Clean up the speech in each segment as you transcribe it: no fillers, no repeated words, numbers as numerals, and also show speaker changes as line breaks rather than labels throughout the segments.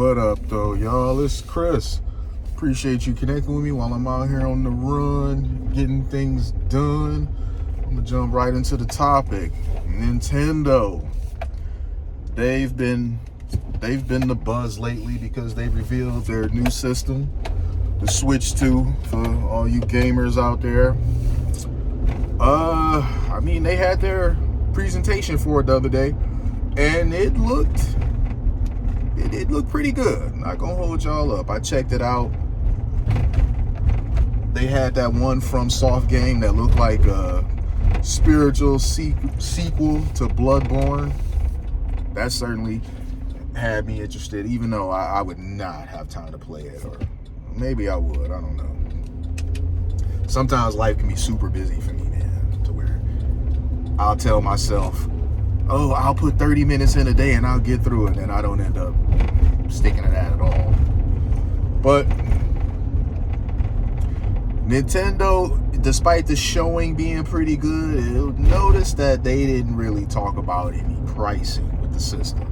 What up, though, y'all? It's Chris. Appreciate you connecting with me while I'm out here on the run, getting things done. I'm gonna jump right into the topic. Nintendo. They've been the buzz lately because they revealed their new system, the Switch 2, for all you gamers out there. They had their presentation for it the other day, and it looked pretty good. Not gonna hold y'all up. I checked it out. They had that one FromSoft game that looked like a spiritual sequel to Bloodborne. That certainly had me interested, even though I would not have time to play it, or maybe I would. I don't know. Sometimes life can be super busy for me, man, to where I'll tell myself, oh, I'll put 30 minutes in a day and I'll get through it, and I don't end up sticking to that at all. But Nintendo, despite the showing being pretty good, you'll notice that they didn't really talk about any pricing with the system.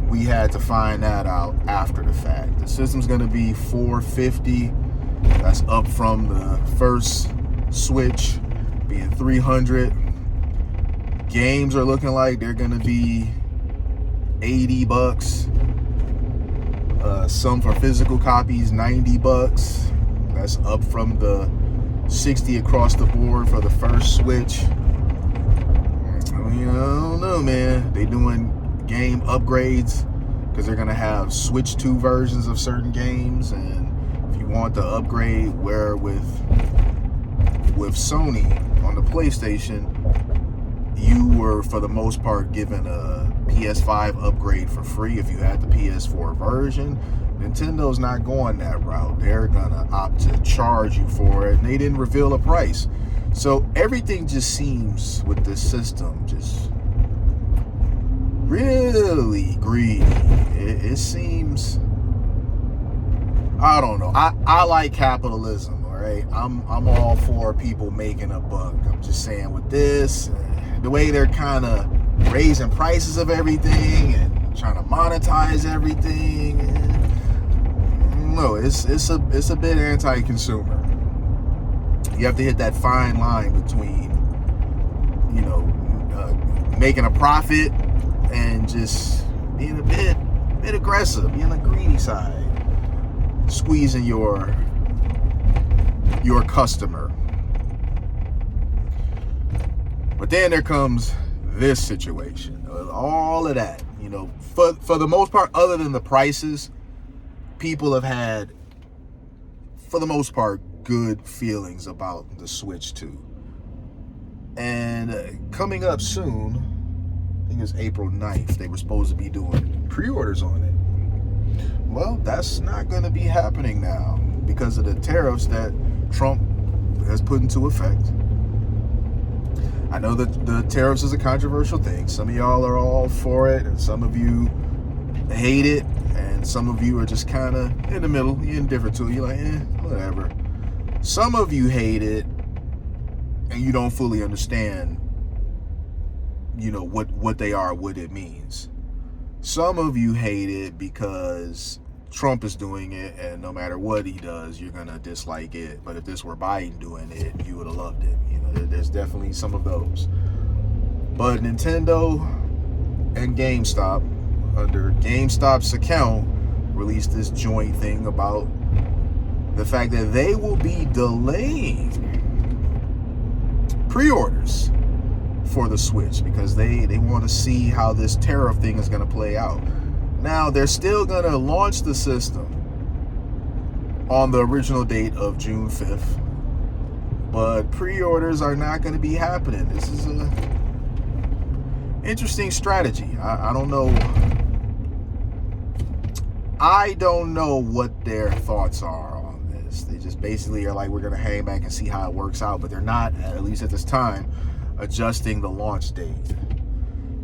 We had to find that out after the fact. The system's going to be $450. That's up from the first Switch being $300. Games are looking like they're going to be $80. Some for physical copies, $90. That's up from the $60 across the board for the first Switch. I don't know, man. They doing game upgrades because they're gonna have Switch 2 versions of certain games, and if you want the upgrade, where with Sony on the PlayStation, you were for the most part given a PS5 upgrade for free if you had the PS4 version. Nintendo's not going that route. They're gonna opt to charge you for it, and they didn't reveal a price. So everything just seems with this system just really greedy. It seems, I don't know. I like capitalism, all right? I'm all for people making a buck. I'm just saying with this, the way they're kind of raising prices of everything and trying to monetize everything, no, it's a bit anti-consumer. You have to hit that fine line between, making a profit and just being a bit aggressive, being the greedy side, squeezing your customer. But then there comes this situation. All of that, for the most part, other than the prices, people have had, for the most part, good feelings about the Switch 2. And coming up soon, I think it's April 9th, they were supposed to be doing pre-orders on it. Well, that's not going to be happening now because of the tariffs that Trump has put into effect. I know that the tariffs is a controversial thing. Some of y'all are all for it, and some of you hate it, and some of you are just kind of in the middle. You're indifferent to it. You're like, whatever. Some of you hate it, and you don't fully understand, what they are, what it means. Some of you hate it because Trump is doing it, and no matter what he does, you're gonna dislike it. But if this were Biden doing it, you would have loved it. There's definitely some of those. But Nintendo and GameStop, under GameStop's account, released this joint thing about the fact that they will be delaying pre-orders for the Switch because they want to see how this tariff thing is going to play out. Now, they're still going to launch the system on the original date of June 5th, but pre-orders are not going to be happening. This is a interesting strategy. I don't know. I don't know what their thoughts are on this. They just basically are like, we're going to hang back and see how it works out, but they're not, at least at this time, adjusting the launch date.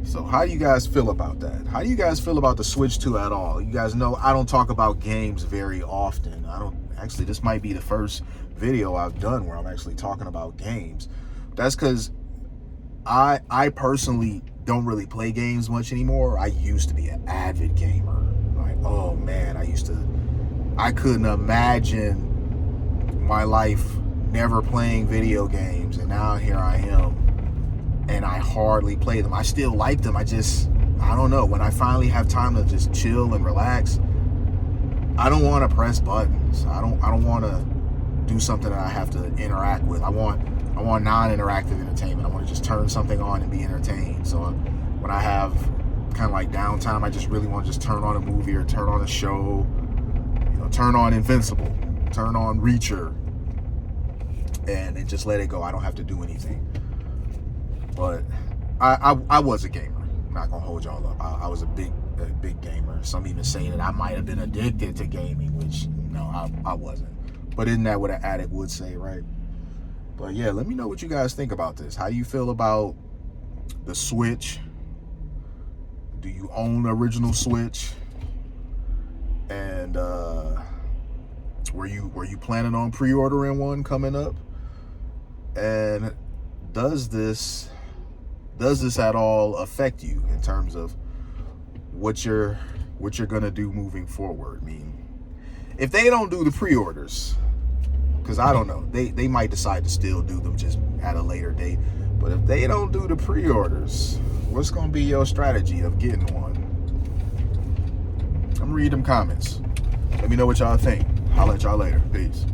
So how do you guys feel about that? How do you guys feel about the Switch 2 at all? You guys know I don't talk about games very often. This might be the first video I've done where I'm actually talking about games. That's because I personally don't really play games much anymore. I used to be an avid gamer. I couldn't imagine my life never playing video games, and now here I am, and I hardly play them. I still like them. I don't know. When I finally have time to just chill and relax, I don't want to press buttons. I don't want to do something that I have to interact with. I want non-interactive entertainment. I want to just turn something on and be entertained. So when I have kind of like downtime, I just really want to just turn on a movie or turn on a show, turn on Invincible, turn on Reacher, and just let it go. I don't have to do anything. But I was a gamer. I'm not gonna hold y'all up. I was a big gamer. Some even say that I might have been addicted to gaming, which no, I wasn't. But isn't that what an addict would say, right? But yeah, let me know what you guys think about this. How do you feel about the Switch? Do you own the original Switch? And were you planning on pre-ordering one coming up? And does this at all affect you in terms of what you're gonna do moving forward? I mean, if they don't do the pre-orders, because I don't know, they might decide to still do them just at a later date. But if they don't do the pre-orders, what's gonna be your strategy of getting one? I'm gonna read them comments. Let me know what y'all think. I'll let y'all later. Peace.